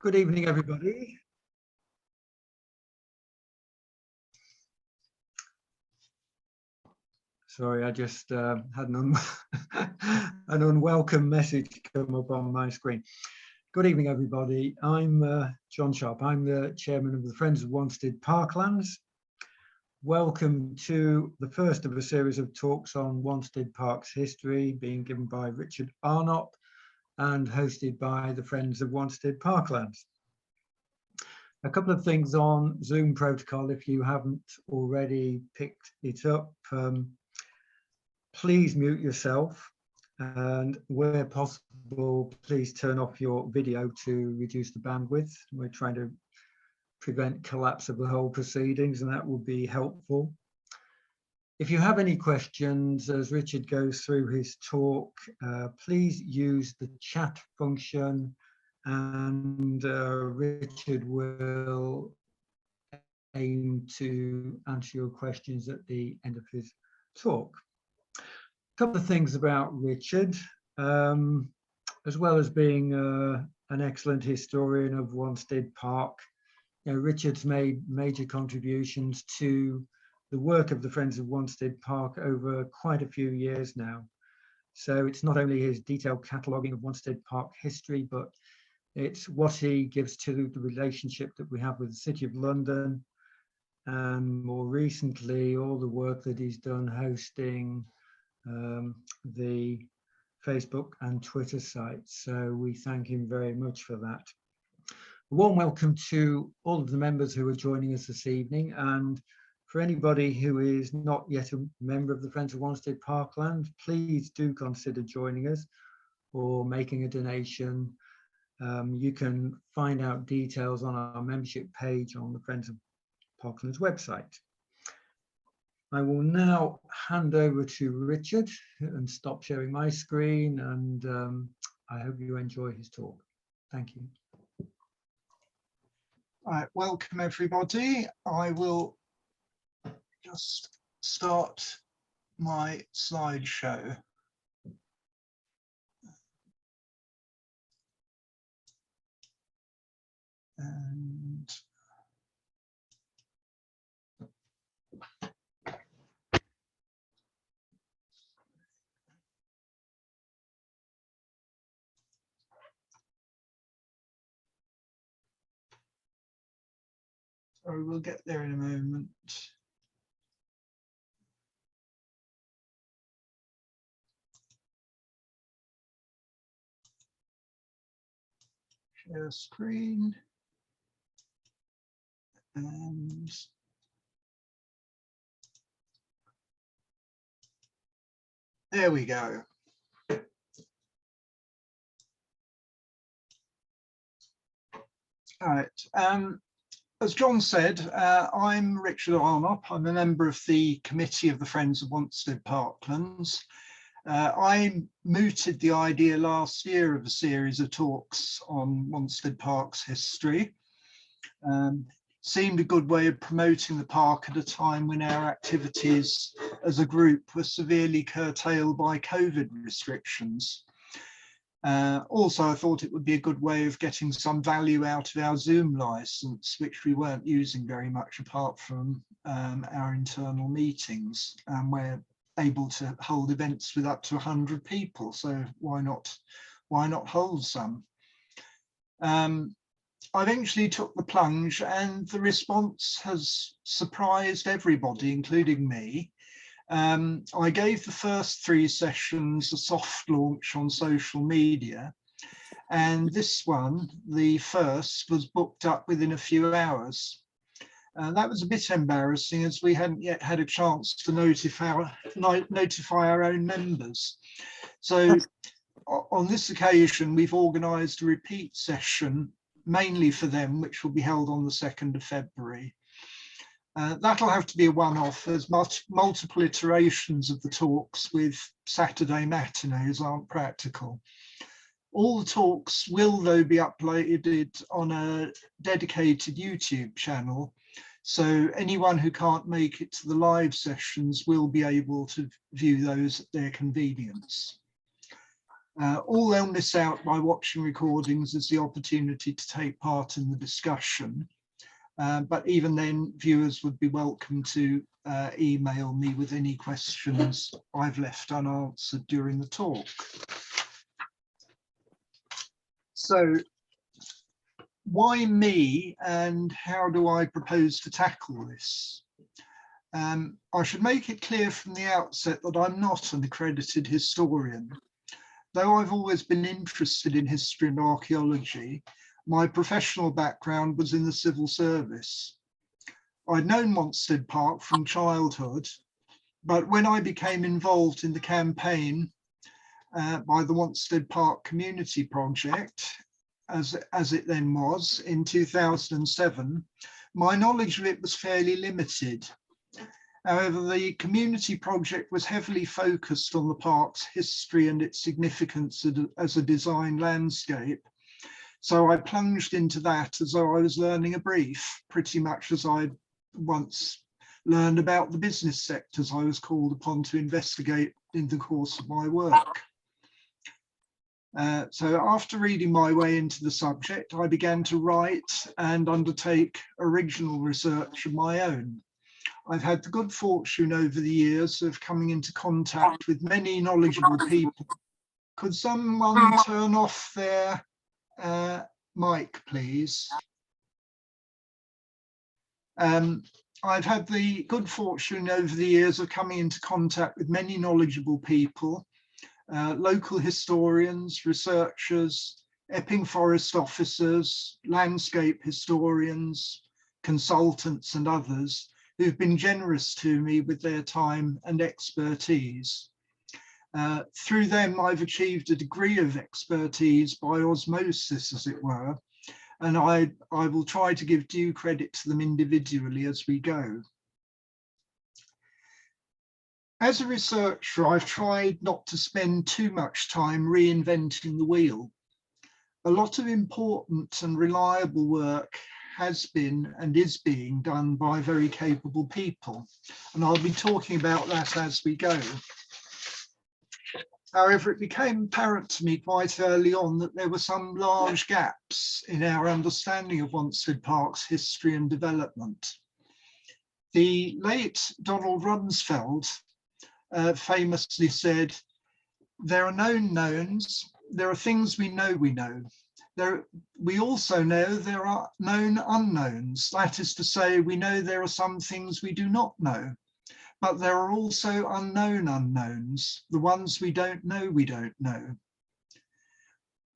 Good evening, everybody. Sorry, I just had an unwelcome message come up on my screen. Good evening, everybody. I'm John Sharp. I'm the chairman of the Friends of Wanstead Parklands. Welcome to the first of a series of talks on Wanstead Park's history, being given by Richard Arnopp and hosted by the Friends of Wanstead Parklands. A couple of things on Zoom protocol, if you haven't already picked it up. Please mute yourself, and where possible, please turn off your video to reduce the bandwidth. We're trying to prevent collapse of the whole proceedings, and that will be helpful. If you have any questions as Richard goes through his talk, please use the chat function, and Richard will aim to answer your questions at the end of his talk. A couple of things about Richard. As well as being an excellent historian of Wanstead Park, Richard's made major contributions to the work of the Friends of Wanstead Park over quite a few years now. So it's not only his detailed cataloguing of Wanstead Park history, but it's what he gives to the relationship that we have with the City of London, and more recently, all the work that he's done hosting the Facebook and Twitter sites. So we thank him very much for that. A warm welcome to all of the members who are joining us this evening, and for anybody who is not yet a member of the Friends of Wanstead Parkland, please do consider joining us or making a donation. You can find out details on our membership page on the Friends of Parkland's website. I will now hand over to Richard and stop sharing my screen, and I hope you enjoy his talk. Thank you. All right, welcome everybody. I will just start my slideshow. And sorry, we'll get there in a moment. Share screen. And there we go. All right. As John said, I'm Richard Arnopp. I'm a member of the committee of the Friends of Wanstead Parklands. I mooted the idea last year of a series of talks on Wanstead Park's history. Seemed a good way of promoting the park at a time when our activities as a group were severely curtailed by COVID restrictions. Also, I thought it would be a good way of getting some value out of our Zoom license, which we weren't using very much apart from our internal meetings. We're able to hold events with up to 100 people, so why not hold some? I eventually took the plunge, and the response has surprised everybody, including me. I gave the first 3 sessions a soft launch on social media, and this one, the first, was booked up within a few hours. That was a bit embarrassing, as we hadn't yet had a chance to notify our own members. So on this occasion, we've organised a repeat session, mainly for them, which will be held on the 2nd of February. That'll have to be a one-off, as multiple iterations of the talks with Saturday matinees aren't practical. All the talks will, though, be uploaded on a dedicated YouTube channel, so anyone who can't make it to the live sessions will be able to view those at their convenience. All they'll miss out by watching recordings is the opportunity to take part in the discussion. But even then, viewers would be welcome to email me with any questions I've left unanswered during the talk. So, why me, and how do I propose to tackle this? I should make it clear from the outset that I'm not an accredited historian. Though I've always been interested in history and archaeology, my professional background was in the civil service. I'd known Wanstead Park from childhood, but when I became involved in the campaign by the Wanstead Park Community Project, as it then was, in 2007, my knowledge of it was fairly limited. However, the community project was heavily focused on the park's history and its significance as a design landscape. So I plunged into that as though I was learning a brief, pretty much as I once learned about the business sectors I was called upon to investigate in the course of my work. So after reading my way into the subject, I began to write and undertake original research of my own. I've had the good fortune over the years of coming into contact with many knowledgeable people. Could someone turn off their mic, please? I've had the good fortune over the years of coming into contact with many knowledgeable people, local historians, researchers, Epping Forest officers, landscape historians, consultants and others who've been generous to me with their time and expertise. Through them, I've achieved a degree of expertise by osmosis, as it were, and I will try to give due credit to them individually as we go. As a researcher, I've tried not to spend too much time reinventing the wheel. A lot of important and reliable work has been and is being done by very capable people, and I'll be talking about that as we go. However, it became apparent to me quite early on that there were some large gaps in our understanding of Wanstead Park's history and development. The late Donald Rumsfeld famously said, "There are known knowns, there are things we know we know. We also know there are known unknowns. That is to say, we know there are some things we do not know, but there are also unknown unknowns, the ones we don't know we don't know."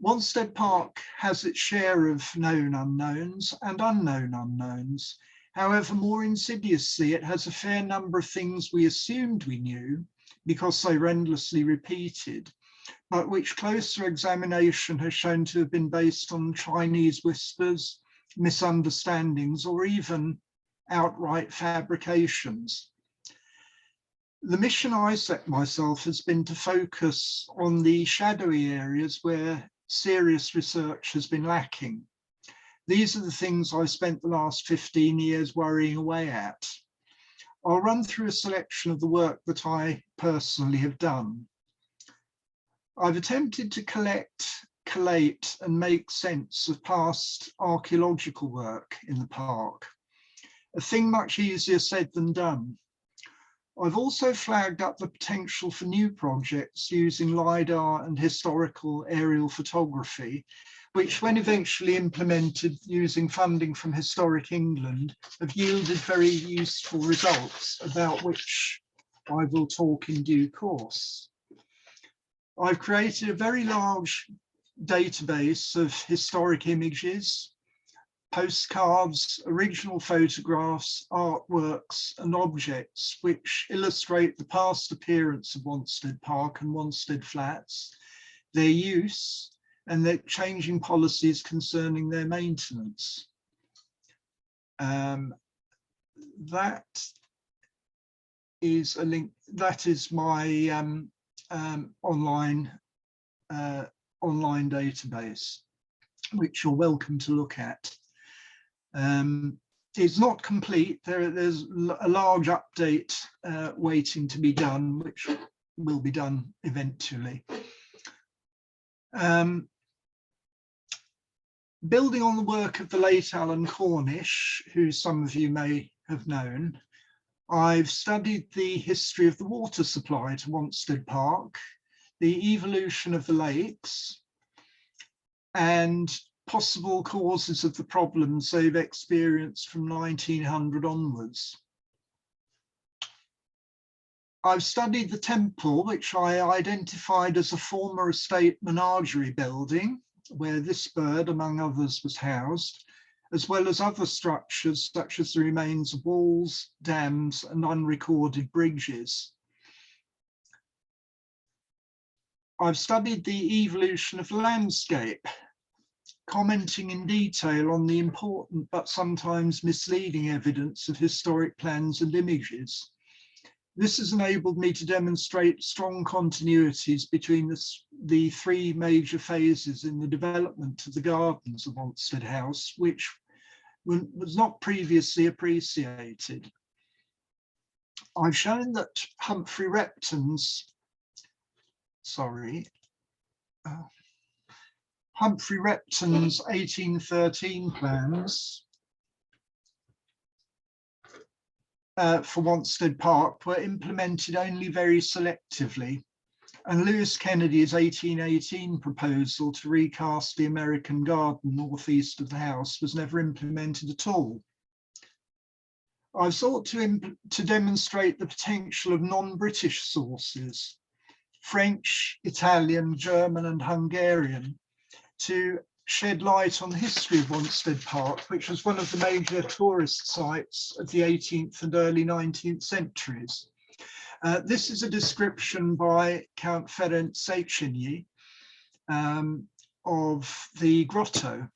Wanstead Park has its share of known unknowns and unknown unknowns. However, more insidiously, it has a fair number of things we assumed we knew because they were endlessly repeated, but which closer examination has shown to have been based on Chinese whispers, misunderstandings, or even outright fabrications. The mission I set myself has been to focus on the shadowy areas where serious research has been lacking. These are the things I've spent the last 15 years worrying away at. I'll run through a selection of the work that I personally have done. I've attempted to collect, collate, and make sense of past archaeological work in the park, a thing much easier said than done. I've also flagged up the potential for new projects using LiDAR and historical aerial photography, which, when eventually implemented using funding from Historic England, have yielded very useful results, about which I will talk in due course. I've created a very large database of historic images, postcards, original photographs, artworks and objects which illustrate the past appearance of Wanstead Park and Wanstead Flats, their use and their changing policies concerning their maintenance. That is a link, that is my online database, which you're welcome to look at. It's not complete. There's a large update waiting to be done, which will be done eventually. Building on the work of the late Alan Cornish, who some of you may have known, I've studied the history of the water supply to Wanstead Park, the evolution of the lakes, and possible causes of the problems they've experienced from 1900 onwards. I've studied the temple, which I identified as a former estate menagerie building, where this bird, among others, was housed, as well as other structures such as the remains of walls, dams, and unrecorded bridges. I've studied the evolution of the landscape, commenting in detail on the important but sometimes misleading evidence of historic plans and images. This has enabled me to demonstrate strong continuities between the three major phases in the development of the gardens of Wanstead House, which was not previously appreciated. I've shown that Humphrey Repton's 1813 plans for Wanstead Park were implemented only very selectively, and Lewis Kennedy's 1818 proposal to recast the American garden northeast of the house was never implemented at all. I've sought to demonstrate the potential of non-British sources, French, Italian, German, and Hungarian, to shed light on the history of Wanstead Park, which was one of the major tourist sites of the 18th and early 19th centuries. This is a description by Count Ferenc Széchenyi of the grotto.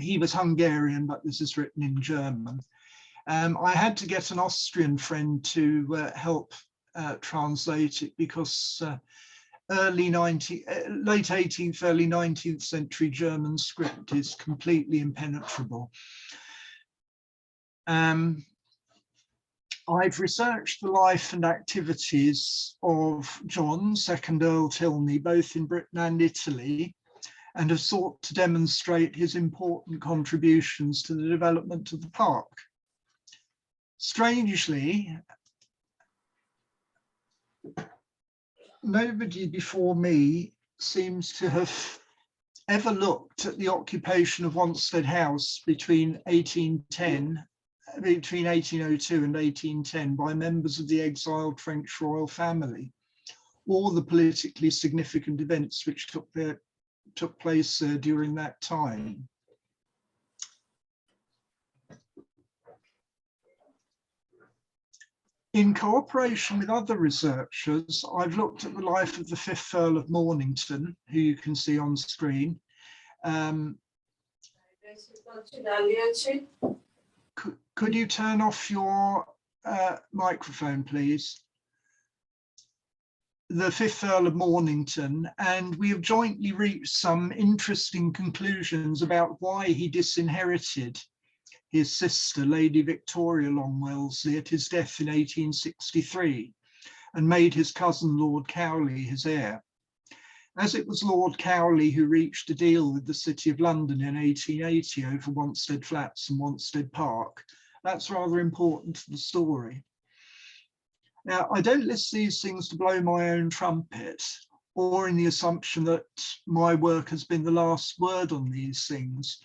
He was Hungarian, but this is written in German. I had to get an Austrian friend to help translate it because late 18th, early 19th century German script is completely impenetrable. I've researched the life and activities of John, 2nd Earl Tilney, both in Britain and Italy, and have sought to demonstrate his important contributions to the development of the park. Strangely, nobody before me seems to have ever looked at the occupation of Wanstead House between 1802 and 1810 by members of the exiled French royal family, or the politically significant events which took place during that time. In cooperation with other researchers, I've looked at the life of the 5th Earl of Mornington, who you can see on screen. Could you turn off your microphone, please? The 5th Earl of Mornington, and we have jointly reached some interesting conclusions about why he disinherited his sister, Lady Victoria Long Wellesley, at his death in 1863, and made his cousin Lord Cowley his heir. As it was Lord Cowley who reached a deal with the City of London in 1880 over Wanstead Flats and Wanstead Park, that's rather important to the story. Now, I don't list these things to blow my own trumpet, or in the assumption that my work has been the last word on these things.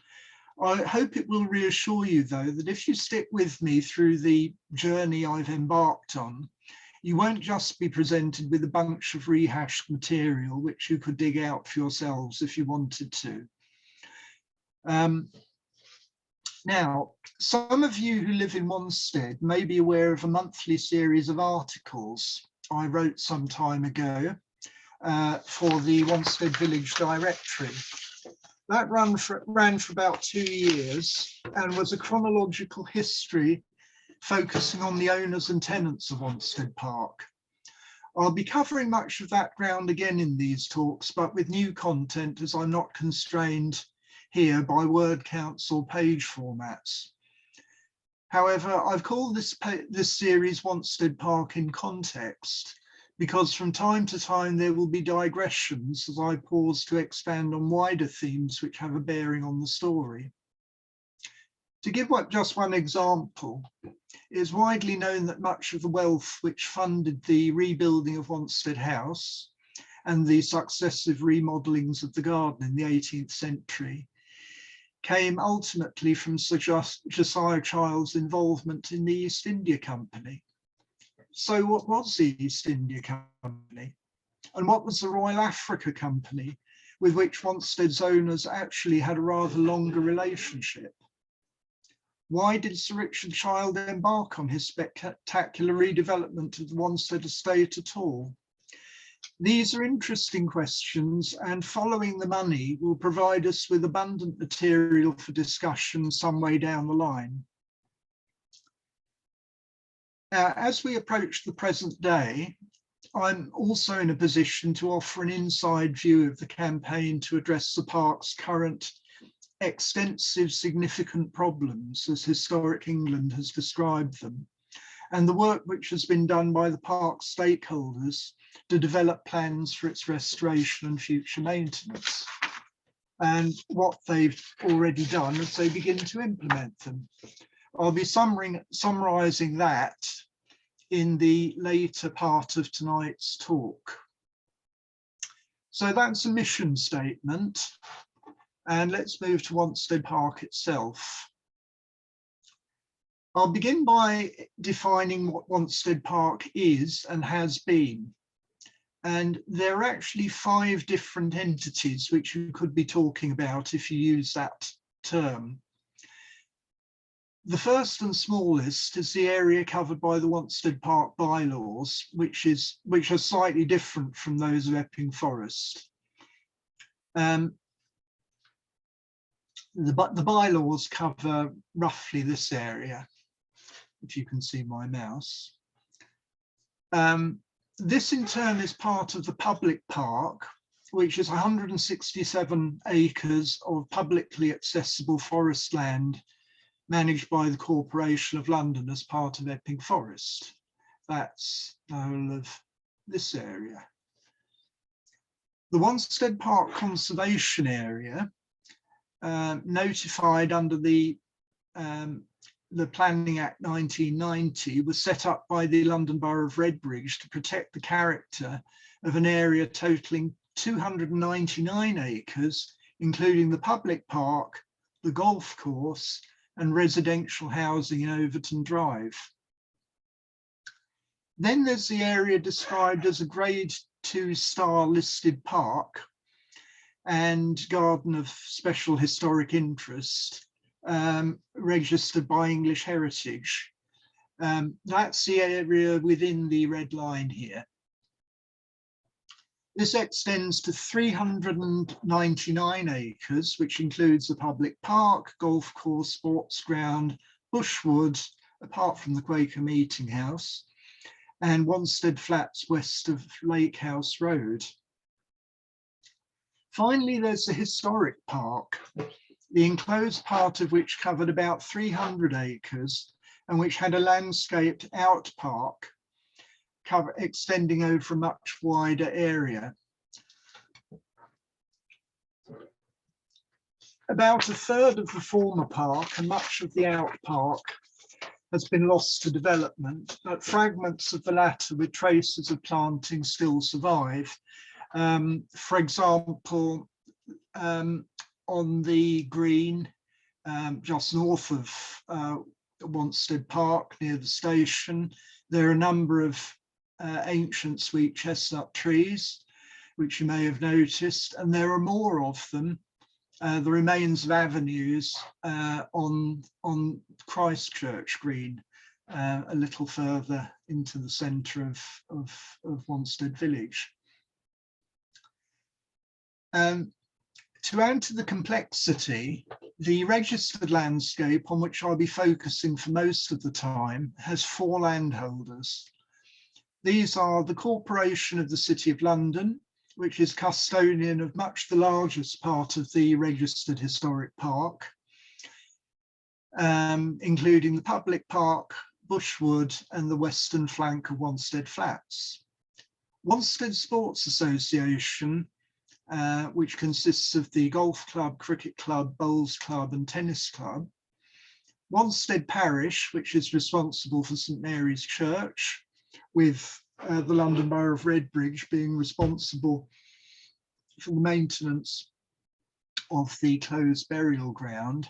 I hope it will reassure you, though, that if you stick with me through the journey I've embarked on, you won't just be presented with a bunch of rehashed material which you could dig out for yourselves if you wanted to. Now, some of you who live in Wanstead may be aware of a monthly series of articles I wrote some time ago for the Wanstead Village Directory. That ran for about 2 years and was a chronological history focusing on the owners and tenants of Wanstead Park. I'll be covering much of that ground again in these talks, but with new content, as I'm not constrained here by word counts or page formats. However, I've called this series Wanstead Park in Context because from time to time there will be digressions as I pause to expand on wider themes which have a bearing on the story. To give just one example, it is widely known that much of the wealth which funded the rebuilding of Wanstead House and the successive remodelings of the garden in the 18th century came ultimately from Sir Josiah Child's involvement in the East India Company. So what was the East India Company? And what was the Royal Africa Company, with which Wanstead's owners actually had a rather longer relationship? Why did Sir Richard Child embark on his spectacular redevelopment of the Wanstead estate at all? These are interesting questions, and following the money will provide us with abundant material for discussion some way down the line. As we approach the present day, I'm also in a position to offer an inside view of the campaign to address the park's current extensive, significant problems, as Historic England has described them, and the work which has been done by the park stakeholders to develop plans for its restoration and future maintenance, and what they've already done as they begin to implement them. I'll be summarising that in the later part of tonight's talk. So that's a mission statement. And let's move to Wanstead Park itself. I'll begin by defining what Wanstead Park is and has been. And there are actually 5 different entities which you could be talking about if you use that term. The first and smallest is the area covered by the Wanstead Park bylaws, which are slightly different from those of Epping Forest. The bylaws cover roughly this area, if you can see my mouse. This in turn is part of the public park, which is 167 acres of publicly accessible forest land managed by the Corporation of London as part of Epping Forest. That's the whole of this area. The Wanstead Park Conservation Area, notified under the Planning Act 1990, was set up by the London Borough of Redbridge to protect the character of an area totaling 299 acres, including the public park, the golf course, and residential housing in Overton Drive. Then there's the area described as a Grade 2 star listed park and garden of special historic interest, registered by English Heritage. That's the area within the red line here. This extends to 399 acres, which includes the public park, golf course, sports ground, bushwood, apart from the Quaker Meeting House, and Wanstead Flats west of Lake House Road. Finally, there's the historic park, the enclosed part of which covered about 300 acres and which had a landscaped out park extending over a much wider area. About a third of the former park and much of the out park has been lost to development, but fragments of the latter with traces of planting still survive. For example, on the green just north of Wanstead Park near the station, there are a number of ancient sweet chestnut trees, which you may have noticed, and there are more of them, the remains of avenues on Christchurch Green, a little further into the centre of Wanstead village. To add to the complexity, the registered landscape on which I'll be focusing for most of the time has 4 landholders. These are the Corporation of the City of London, which is custodian of much the largest part of the registered historic park, including the public park, bushwood, and the western flank of Wanstead Flats. Wanstead Sports Association, which consists of the golf club, cricket club, bowls club and tennis club. Wanstead Parish, which is responsible for St Mary's Church, with the London Borough of Redbridge being responsible for the maintenance of the closed burial ground,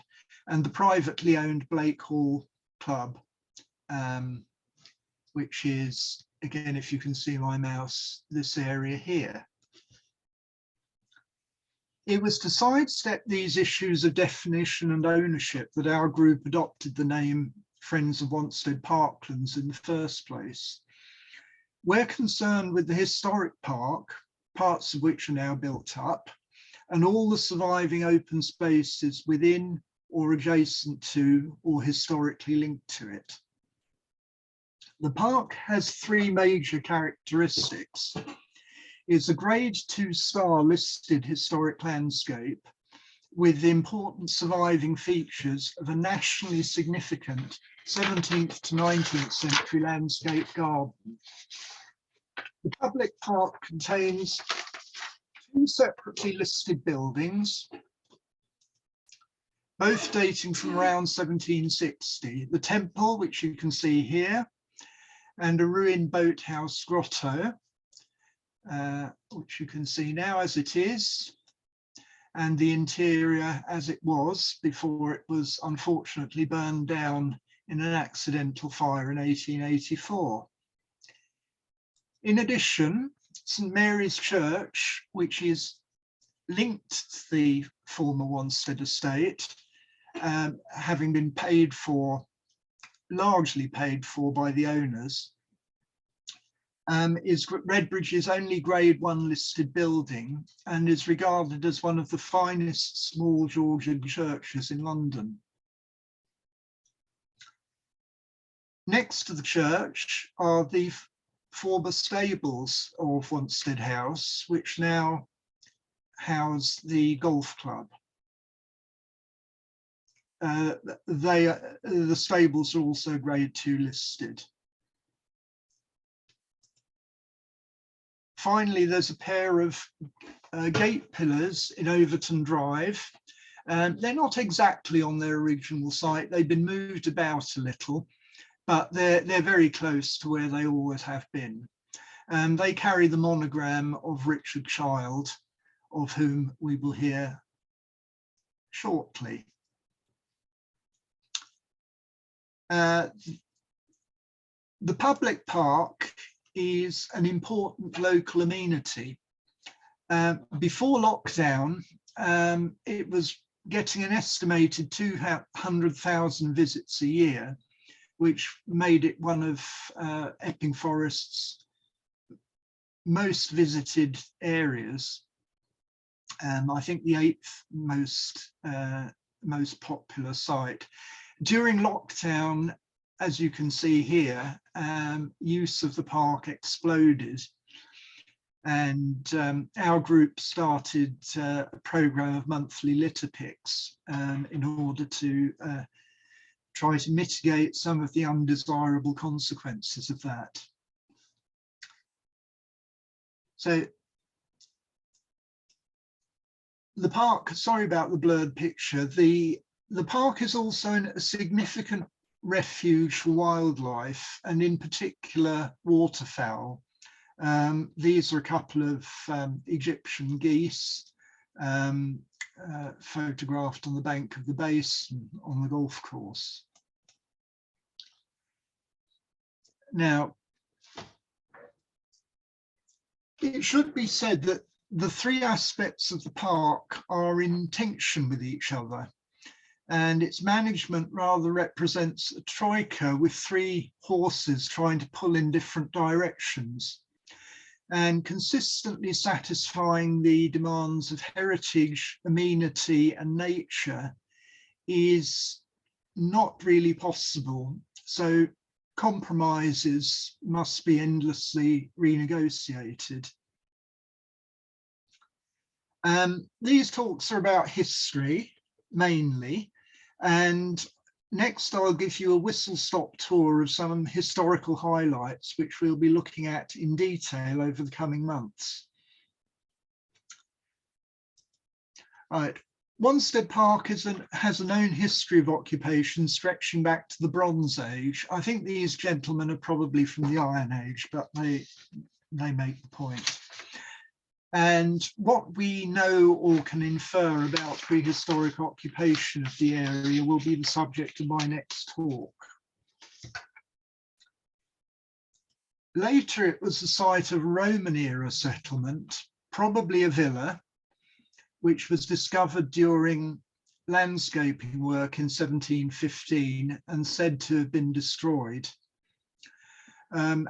and the privately owned Blake Hall Club, which is, again, if you can see my mouse, this area here. It was to sidestep these issues of definition and ownership that our group adopted the name Friends of Wanstead Parklands in the first place. We're concerned with the historic park, parts of which are now built up, and all the surviving open spaces within or adjacent to or historically linked to it. The park has three major characteristics. It's a grade 2 star listed historic landscape with important surviving features of a nationally significant 17th to 19th century landscape garden. The public park contains two separately listed buildings, both dating from around 1760. The temple, which you can see here, and a ruined boathouse grotto, which you can see now as it is, and the interior as it was before it was unfortunately burned down in an accidental fire in 1884. In addition, St Mary's Church, which is linked to the former Wanstead estate, having been paid for, largely paid for by the owners, is Redbridge's only grade 1 listed building and is regarded as one of the finest small Georgian churches in London. Next to the church are the former stables of Wanstead House, which now house the golf club. The stables are also grade 2 listed. Finally, there's a pair of gate pillars in Overton Drive. They're not exactly on their original site. They've been moved about a little, but they're very close to where they always have been. They carry the monogram of Richard Child, of whom we will hear shortly. The public park is an important local amenity. Before lockdown, it was getting an estimated 200,000 visits a year, which made it one of Epping Forest's most visited areas. I think the 8th most popular site. During lockdown, as you can see here, use of the park exploded, and our group started a programme of monthly litter picks in order to try to mitigate some of the undesirable consequences of that. So the park, sorry about the blurred picture, the park is also a significant refuge for wildlife, and in particular waterfowl. These are a couple of Egyptian geese photographed on the bank of the basin on the golf course. Now, it should be said that the three aspects of the park are in tension with each other, and its management rather represents a troika with three horses trying to pull in different directions, and consistently satisfying the demands of heritage, amenity and nature is not really possible. So compromises must be endlessly renegotiated. These talks are about history mainly, and Next, I'll give you a whistle-stop tour of some historical highlights, which we'll be looking at in detail over the coming months. Right. Wanstead Park has a known history of occupation stretching back to the Bronze Age. I think these gentlemen are probably from the Iron Age, but they make the point. And what we know or can infer about prehistoric occupation of the area will be the subject of my next talk. Later, it was the site of a Roman era settlement, probably a villa, which was discovered during landscaping work in 1715 and said to have been destroyed.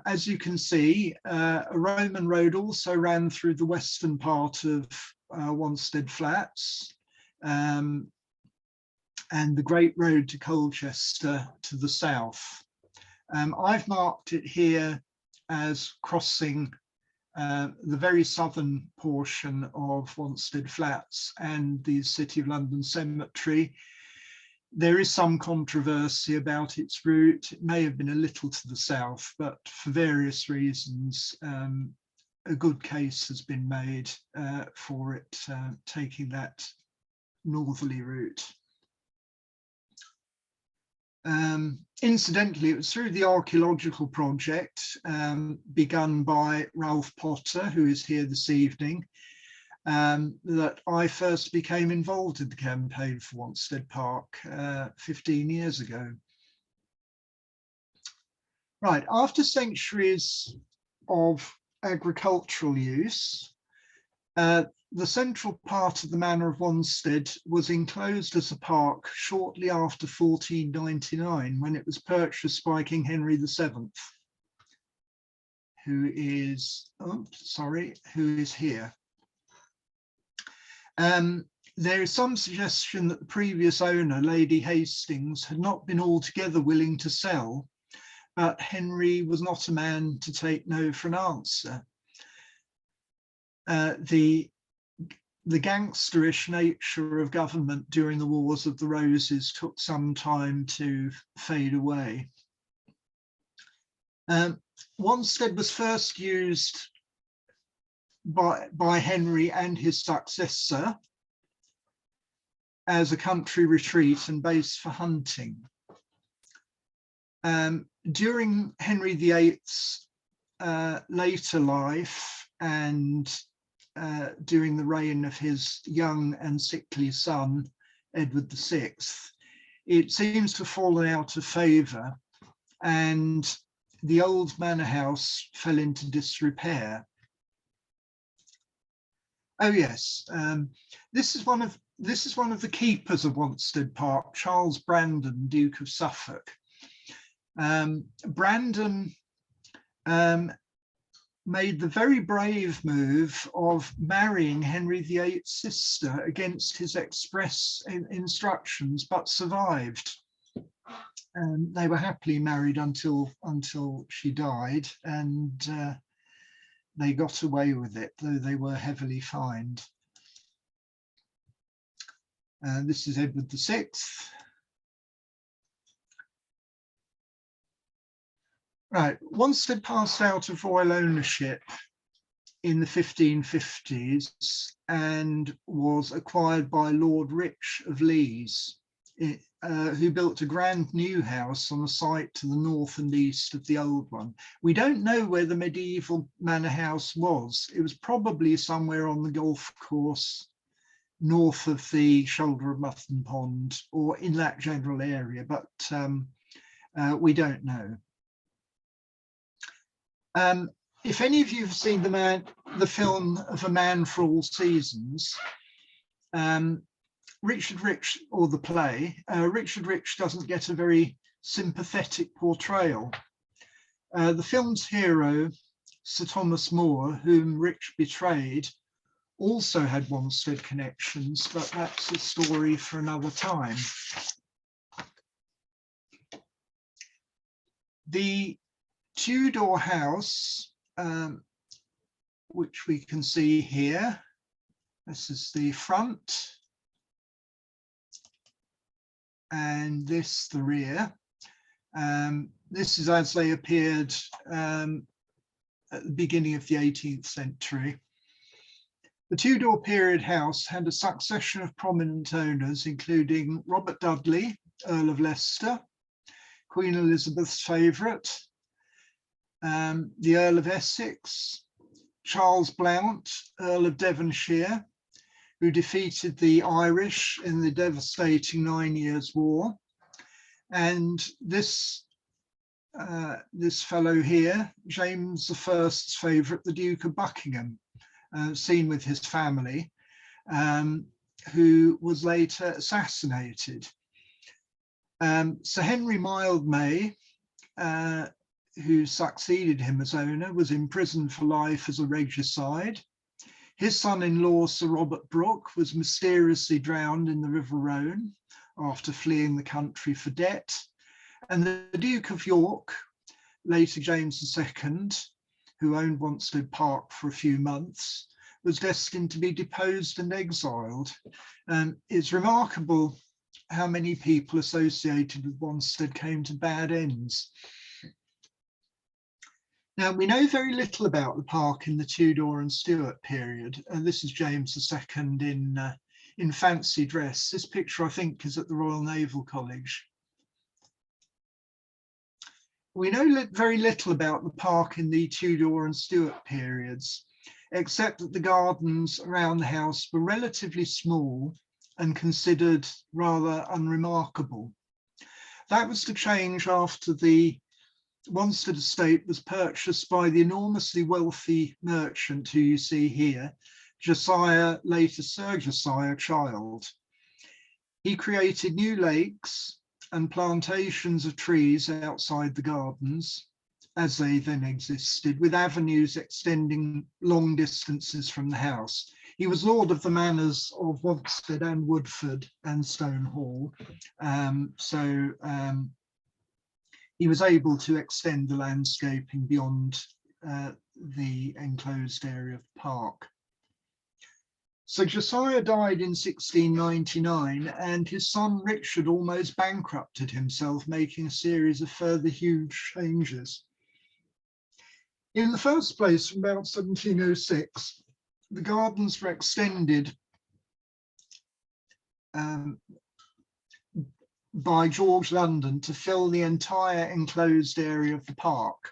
As you can see, a Roman road also ran through the western part of Wanstead Flats, and the Great Road to Colchester to the south. I've marked it here as crossing the very southern portion of Wanstead Flats and the City of London Cemetery. There is some controversy about its route. It may have been a little to the south, but for various reasons, a good case has been made for it taking that northerly route. Incidentally, it was through the archaeological project begun by Ralph Potter, who is here this evening, that I first became involved in the campaign for Wanstead Park 15 years ago. Right, after centuries of agricultural use, the central part of the manor of Wanstead was enclosed as a park shortly after 1499, when it was purchased by King Henry VII, who is here. There is some suggestion that the previous owner, Lady Hastings, had not been altogether willing to sell, but Henry was not a man to take no for an answer. The gangsterish nature of government during the Wars of the Roses took some time to fade away. Wanstead was first used by Henry and his successor as a country retreat and base for hunting. During Henry VIII's later life and during the reign of his young and sickly son, Edward VI, it seems to have fallen out of favour, and the old manor house fell into disrepair. Oh yes, this is one of the keepers of Wanstead Park, Charles Brandon, Duke of Suffolk. Brandon made the very brave move of marrying Henry VIII's sister against his express instructions, but survived. They were happily married until she died, and they got away with it, though they were heavily fined. This is Edward VI. Right, Wanstead passed out of royal ownership in the 1550s and was acquired by Lord Rich of Lees, who built a grand new house on the site to the north and east of the old one. We don't know where the medieval manor house was. It was probably somewhere on the golf course north of the shoulder of Mutton Pond, or in that general area, but we don't know. If any of you have seen the film of A Man for All Seasons, Richard Rich, or the play, Richard Rich doesn't get a very sympathetic portrayal. The film's hero, Sir Thomas More, whom Rich betrayed, also had Wanstead connections, but that's a story for another time. The Tudor house, which we can see here, this is the front, and this the rear. This is as they appeared at the beginning of the 18th century. The Tudor period house had a succession of prominent owners, including Robert Dudley, Earl of Leicester, Queen Elizabeth's favourite, the Earl of Essex, Charles Blount, Earl of Devonshire, who defeated the Irish in the devastating 9 Years' War, and this fellow here, James I's favourite, the Duke of Buckingham, seen with his family, who was later assassinated. Sir Henry Mildmay, who succeeded him as owner, was imprisoned for life as a regicide. His son-in-law, Sir Robert Brooke, was mysteriously drowned in the River Rhone after fleeing the country for debt. And the Duke of York, later James II, who owned Wanstead Park for a few months, was destined to be deposed and exiled. It's remarkable how many people associated with Wanstead came to bad ends. Now, we know very little about the park in the Tudor and Stuart period, and this is James II in fancy dress. This picture, I think, is at the Royal Naval College. We know very little about the park in the Tudor and Stuart periods, except that the gardens around the house were relatively small and considered rather unremarkable. That was to change after the Wanstead estate was purchased by the enormously wealthy merchant who you see here, Josiah, later Sir Josiah Child. He created new lakes and plantations of trees outside the gardens, as they then existed, with avenues extending long distances from the house. He was lord of the manors of Wanstead and Woodford and Stone Hall, he was able to extend the landscaping beyond the enclosed area of the park. So Josiah died in 1699, and his son Richard almost bankrupted himself, making a series of further huge changes. In the first place, from about 1706, the gardens were extended by George London to fill the entire enclosed area of the park.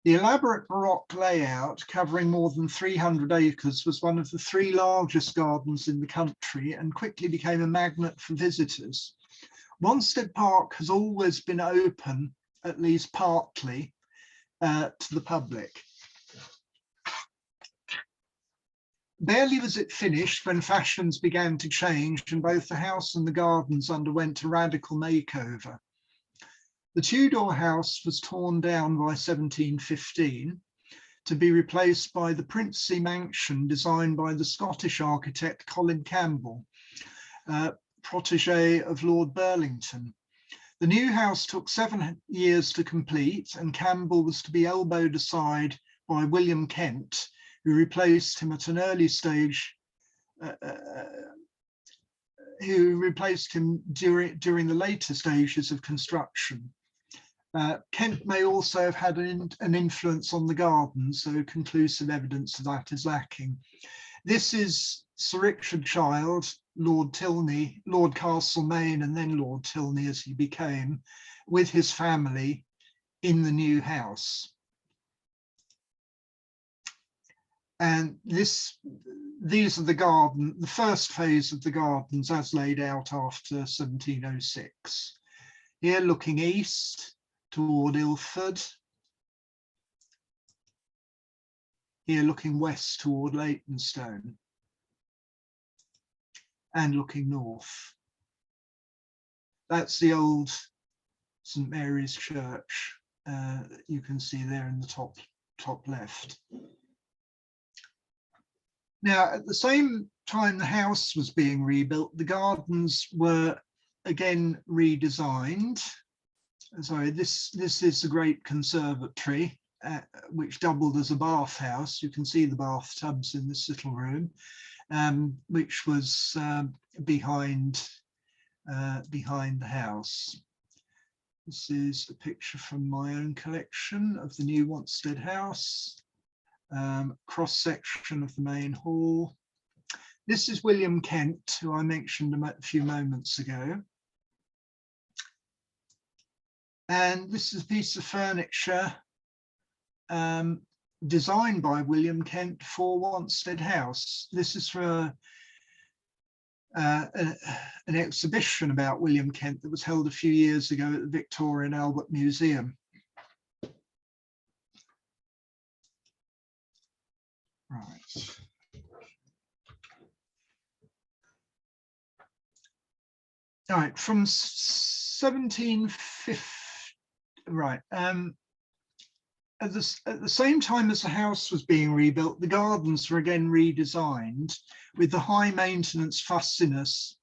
The elaborate Baroque layout, covering more than 300 acres, was one of the 3 largest gardens in the country and quickly became a magnet for visitors. Wanstead Park has always been open, at least partly, to the public. Barely was it finished when fashions began to change and both the house and the gardens underwent a radical makeover. The Tudor house was torn down by 1715 to be replaced by the princely mansion designed by the Scottish architect Colin Campbell, protege of Lord Burlington. The new house took 7 years to complete, and Campbell was to be elbowed aside by William Kent, who replaced him at an early stage, during the later stages of construction. Kent may also have had an influence on the gardens, so conclusive evidence of that is lacking. This is Sir Richard Child, Lord Tilney, Lord Castlemaine, and then Lord Tilney as he became, with his family in the new house. And these are the first phase of the gardens as laid out after 1706. Here looking east toward Ilford. Here looking west toward Leytonstone. And looking north. That's the old St Mary's Church. You can see there in the top left. Now, at the same time the house was being rebuilt, the gardens were again redesigned. Sorry, this is the great conservatory, which doubled as a bathhouse. You can see the bathtubs in this little room, which was behind behind the house. This is a picture from my own collection of the new Wanstead house, cross section of the main hall. This is William Kent, who I mentioned a few moments ago. And this is a piece of furniture designed by William Kent for Wanstead House. This is for an exhibition about William Kent that was held a few years ago at the Victoria and Albert Museum. Right. All right, from 1750, right. At the same time as the house was being rebuilt, the gardens were again redesigned with the high maintenance fussiness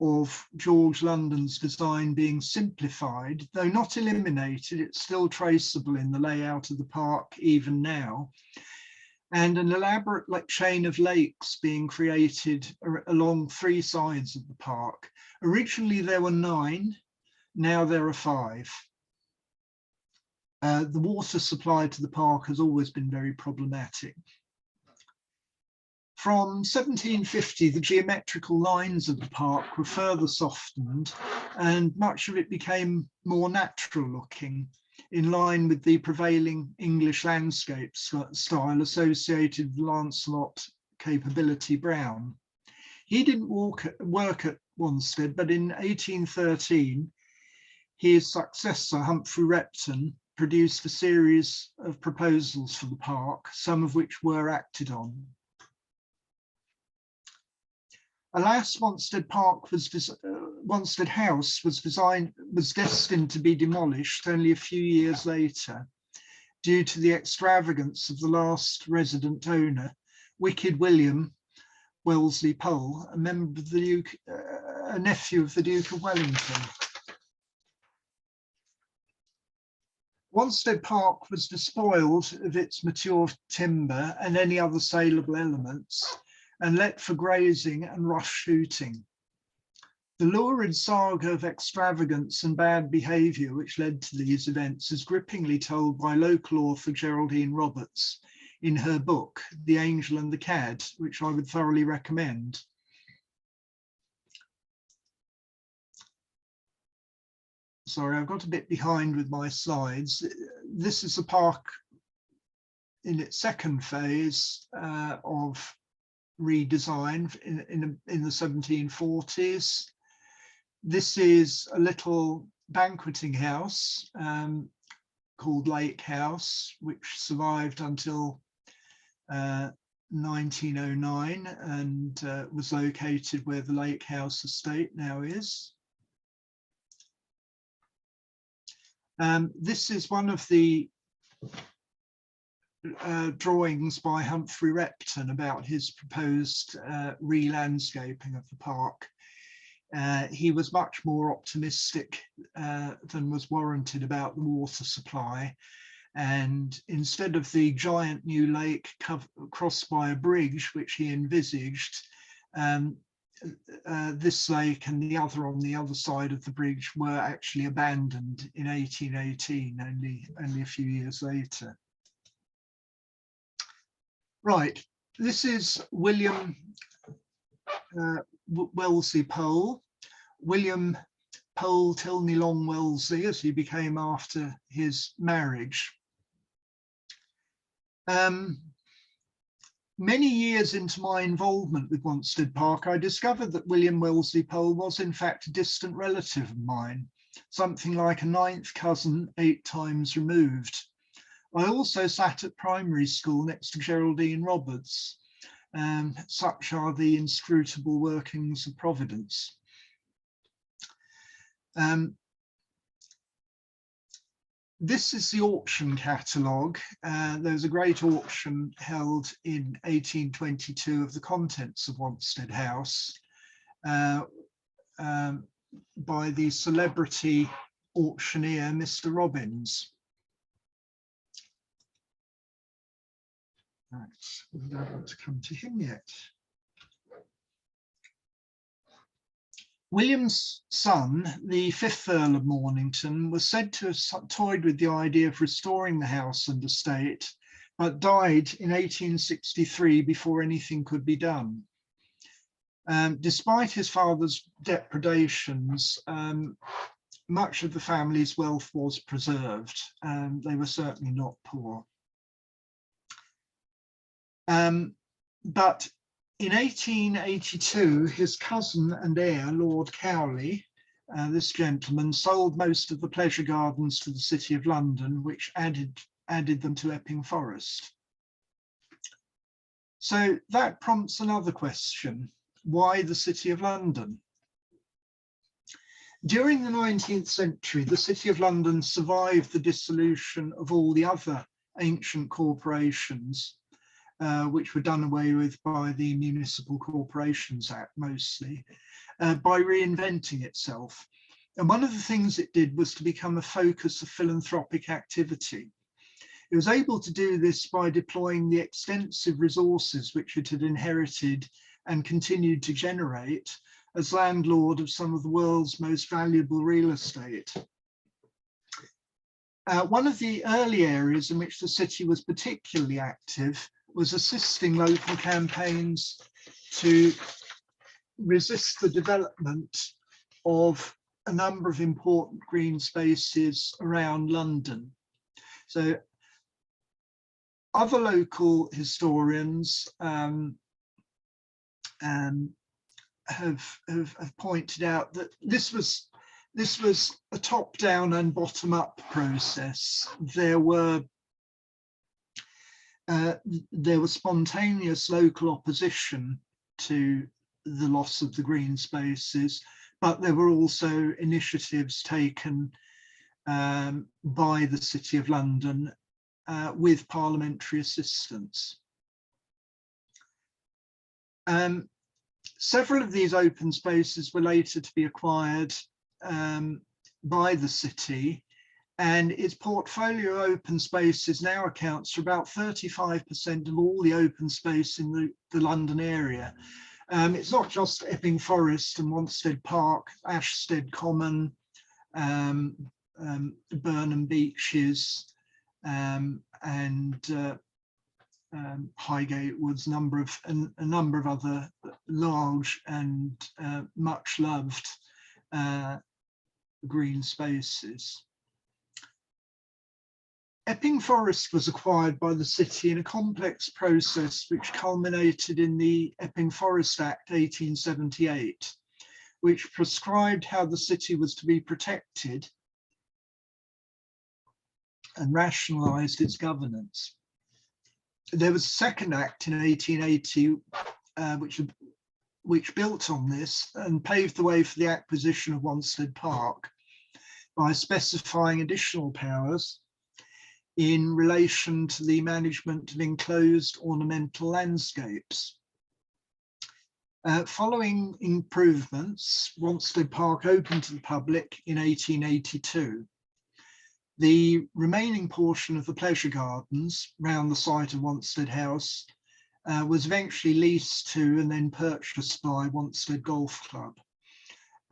of George London's design being simplified, though not eliminated. It's still traceable in the layout of the park even now. And an elaborate chain of lakes being created along 3 sides of the park. Originally there were 9, now there are 5. The water supply to the park has always been very problematic. From 1750, the geometrical lines of the park were further softened and much of it became more natural looking, in line with the prevailing English landscape style associated with Lancelot Capability Brown. He didn't work at Wanstead, but in 1813, his successor, Humphrey Repton, produced a series of proposals for the park, some of which were acted on. Alas, Wanstead House was destined to be demolished only a few years later, due to the extravagance of the last resident owner, Wicked William Wellesley Pole, a member of the Duke, a nephew of the Duke of Wellington. Wanstead Park was despoiled of its mature timber and any other saleable elements, and let for grazing and rush shooting. The lurid saga of extravagance and bad behaviour which led to these events is grippingly told by local author Geraldine Roberts in her book, The Angel and the Cad, which I would thoroughly recommend. Sorry, I've got a bit behind with my slides. This is the park in its second phase of redesign in the 1740s. This is a little banqueting house called Lake House, which survived until 1909 and was located where the Lake House estate now is. This is one of the drawings by Humphrey Repton about his proposed re-landscaping of the park. He was much more optimistic than was warranted about the water supply. And instead of the giant new lake crossed by a bridge, which he envisaged, this lake and the other on the other side of the bridge were actually abandoned in 1818, only a few years later. Right, this is William Wellesley Pole. William Pole Tilney Long Wellesley, as he became after his marriage. Many years into my involvement with Wanstead Park, I discovered that William Wellesley Pole was in fact a distant relative of mine, something like a 9th cousin 8 times removed. I also sat at primary school next to Geraldine Roberts. Such are the inscrutable workings of Providence. This is the auction catalogue. There was a great auction held in 1822 of the contents of Wanstead House by the celebrity auctioneer, Mr. Robbins. Right, we don't want to come to him yet. William's son, the 5th Earl of Mornington, was said to have toyed with the idea of restoring the house and estate, but died in 1863 before anything could be done. Despite his father's depredations, much of the family's wealth was preserved. They were certainly not poor. But in 1882, his cousin and heir, Lord Cowley, this gentleman, sold most of the pleasure gardens to the City of London, which added them to Epping Forest. So that prompts another question. Why the City of London? During the 19th century, the City of London survived the dissolution of all the other ancient corporations, which were done away with by the Municipal Corporations Act mostly, by reinventing itself. And one of the things it did was to become a focus of philanthropic activity. It was able to do this by deploying the extensive resources which it had inherited and continued to generate as landlord of some of the world's most valuable real estate. One of the early areas in which the city was particularly active was assisting local campaigns to resist the development of a number of important green spaces around London. So other local historians have pointed out that this was a top-down and bottom-up process. There was spontaneous local opposition to the loss of the green spaces, but there were also initiatives taken by the City of London with parliamentary assistance. Several of these open spaces were later to be acquired by the city, and its portfolio of open spaces now accounts for about 35% of all the open space in the London area. It's not just Epping Forest and Wanstead Park, Ashstead Common, Burnham Beeches, and Highgate Woods, a number of other large and much loved green spaces. Epping Forest was acquired by the city in a complex process which culminated in the Epping Forest Act 1878, which prescribed how the city was to be protected and rationalised its governance. There was a second act in 1880 which built on this and paved the way for the acquisition of Wanstead Park by specifying additional powers in relation to the management of enclosed ornamental landscapes. Following improvements, Wanstead Park opened to the public in 1882. The remaining portion of the pleasure gardens round the site of Wanstead House was eventually leased to and then purchased by Wanstead Golf Club.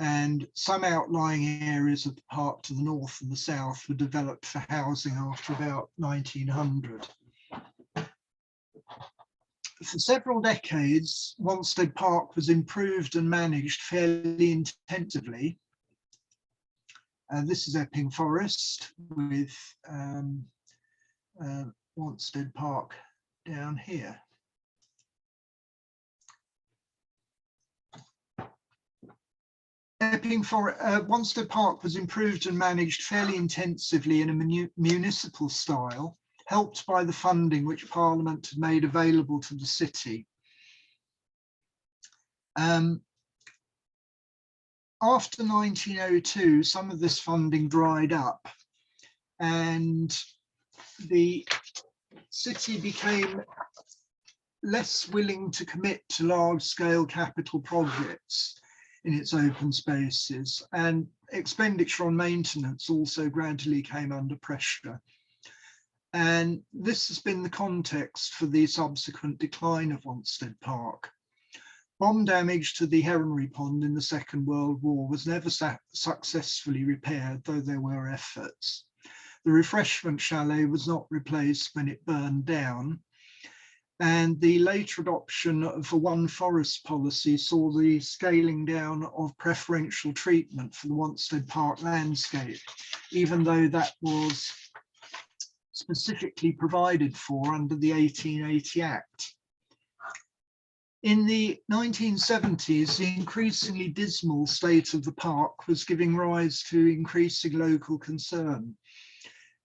And some outlying areas of the park to the north and the south were developed for housing after about 1900. For several decades, Wanstead Park was improved and managed fairly intensively. This is Epping Forest with Wanstead Park down here. Wanstead Park was improved and managed fairly intensively in a municipal style, helped by the funding which Parliament had made available to the city. After 1902, some of this funding dried up and the city became less willing to commit to large-scale capital projects in its open spaces, and expenditure on maintenance also gradually came under pressure. And this has been the context for the subsequent decline of Wanstead Park. Bomb damage to the Heronry Pond in the Second World War was never successfully repaired, though there were efforts. The refreshment chalet was not replaced when it burned down, and the later adoption of a one forest policy saw the scaling down of preferential treatment for the Wanstead Park landscape, even though that was specifically provided for under the 1880 Act. In the 1970s, the increasingly dismal state of the park was giving rise to increasing local concern.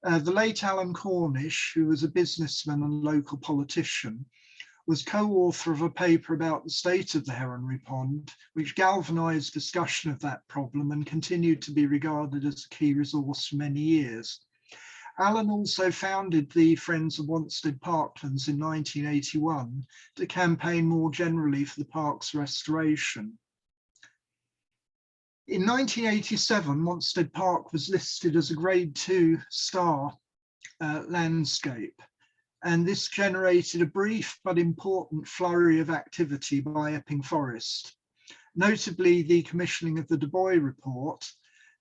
The late Alan Cornish, who was a businessman and local politician, was co-author of a paper about the state of the Heronry Pond, which galvanised discussion of that problem and continued to be regarded as a key resource for many years. Alan also founded the Friends of Wanstead Parklands in 1981 to campaign more generally for the park's restoration. In 1987, Wanstead Park was listed as a Grade 2 star landscape, and this generated a brief but important flurry of activity by Epping Forest, notably the commissioning of the Du Bois report,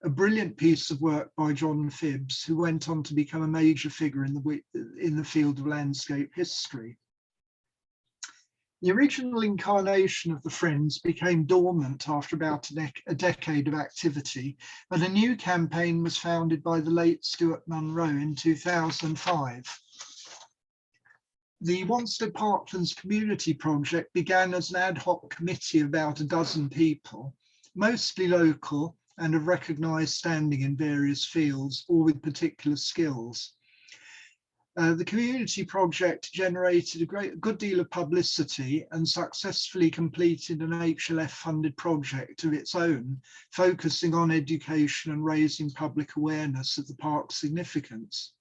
a brilliant piece of work by John Phibbs, who went on to become a major figure in the field of landscape history. The original incarnation of the Friends became dormant after about a decade of activity, but a new campaign was founded by the late Stuart Munro in 2005. The Wanstead Parklands Community Project began as an ad hoc committee of about a dozen people, mostly local and of recognised standing in various fields, all with particular skills. The community project generated a good deal of publicity and successfully completed an HLF-funded project of its own, focusing on education and raising public awareness of the park's significance.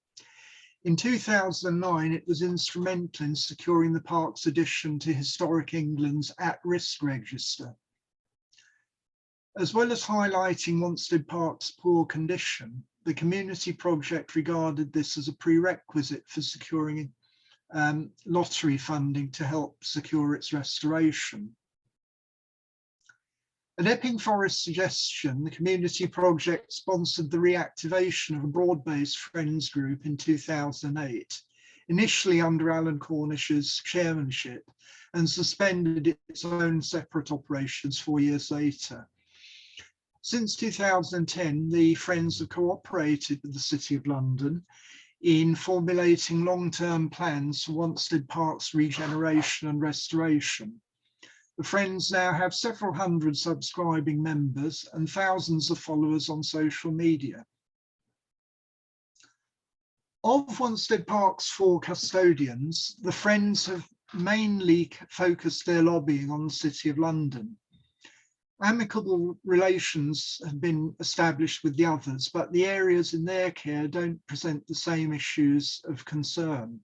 In 2009, it was instrumental in securing the park's addition to Historic England's at-risk register. As well as highlighting Wanstead Park's poor condition, the community project regarded this as a prerequisite for securing lottery funding to help secure its restoration. At Epping Forest's suggestion, the community project sponsored the reactivation of a broad-based Friends group in 2008, initially under Alan Cornish's chairmanship, and suspended its own separate operations 4 years later. Since 2010, the Friends have cooperated with the City of London in formulating long-term plans for Wanstead Park's regeneration and restoration. The Friends now have several hundred subscribing members and thousands of followers on social media. Of Wanstead Park's 4 custodians, the Friends have mainly focused their lobbying on the City of London. Amicable relations have been established with the others, but the areas in their care don't present the same issues of concern.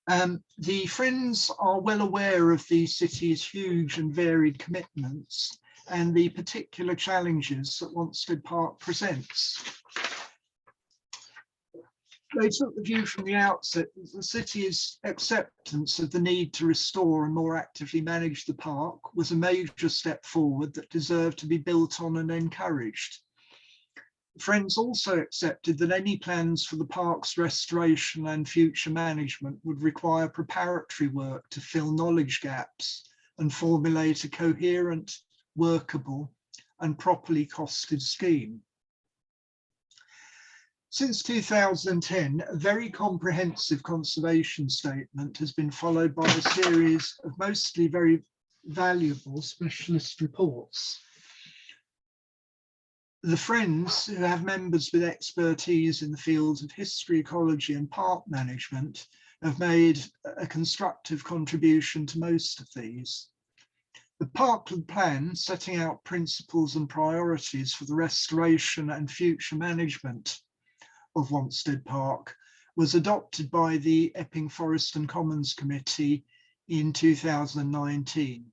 The Friends are well aware of the city's huge and varied commitments and the particular challenges that Wanstead Park presents. They took the view from the outset that the city's acceptance of the need to restore and more actively manage the park was a major step forward that deserved to be built on and encouraged. Friends also accepted that any plans for the park's restoration and future management would require preparatory work to fill knowledge gaps and formulate a coherent, workable, and properly costed scheme. Since 2010, a very comprehensive conservation statement has been followed by a series of mostly very valuable specialist reports. The Friends, who have members with expertise in the fields of history, ecology, and park management, have made a constructive contribution to most of these. The Parkland Plan, setting out principles and priorities for the restoration and future management of Wanstead Park, was adopted by the Epping Forest and Commons Committee in 2019.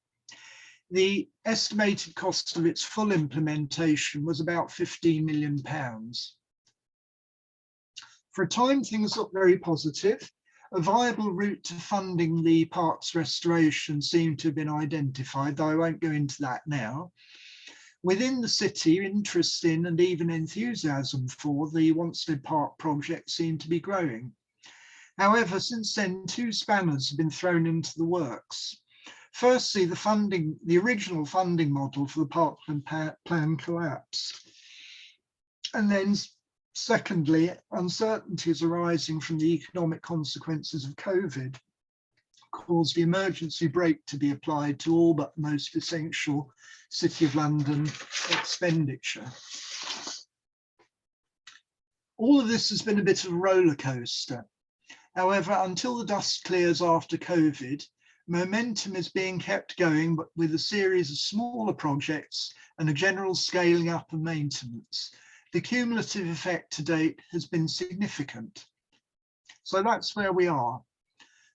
The estimated cost of its full implementation was about £15 million. For a time, things looked very positive. A viable route to funding the park's restoration seemed to have been identified, though I won't go into that now. Within the city, interest in and even enthusiasm for the Wanstead Park project seemed to be growing. However, since then, two spanners have been thrown into the works. Firstly, the original funding model for the Parkland plan collapsed. And then secondly, uncertainties arising from the economic consequences of COVID caused the emergency brake to be applied to all but the most essential City of London expenditure. All of this has been a bit of a roller coaster. However, until the dust clears after COVID, momentum is being kept going, but with a series of smaller projects and a general scaling up of maintenance. The cumulative effect to date has been significant. So that's where we are.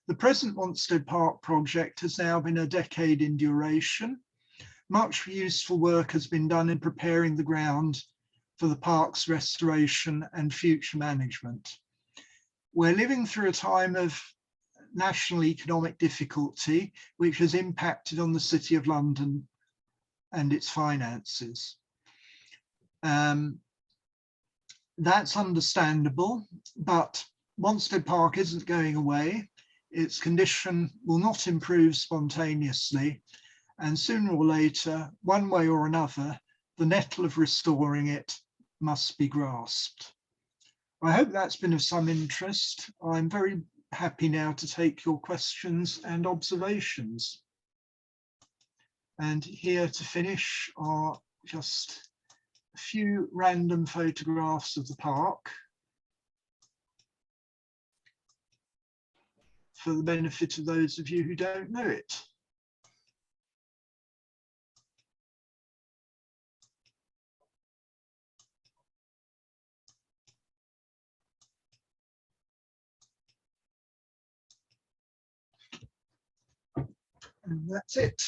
The present Wanstead Park project has now been a decade in duration. Much useful work has been done in preparing the ground for the park's restoration and future management. We're living through a time of national economic difficulty, which has impacted on the City of London and its finances. That's understandable, but Wanstead Park isn't going away. Its condition will not improve spontaneously, and sooner or later, one way or another, the nettle of restoring it must be grasped. I hope that's been of some interest. I'm very happy now to take your questions and observations. And here to finish are just a few random photographs of the park for the benefit of those of you who don't know it. And that's it.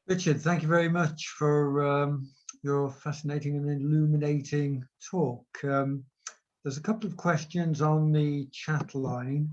Richard, thank you very much for your fascinating and illuminating talk. There's a couple of questions on the chat line.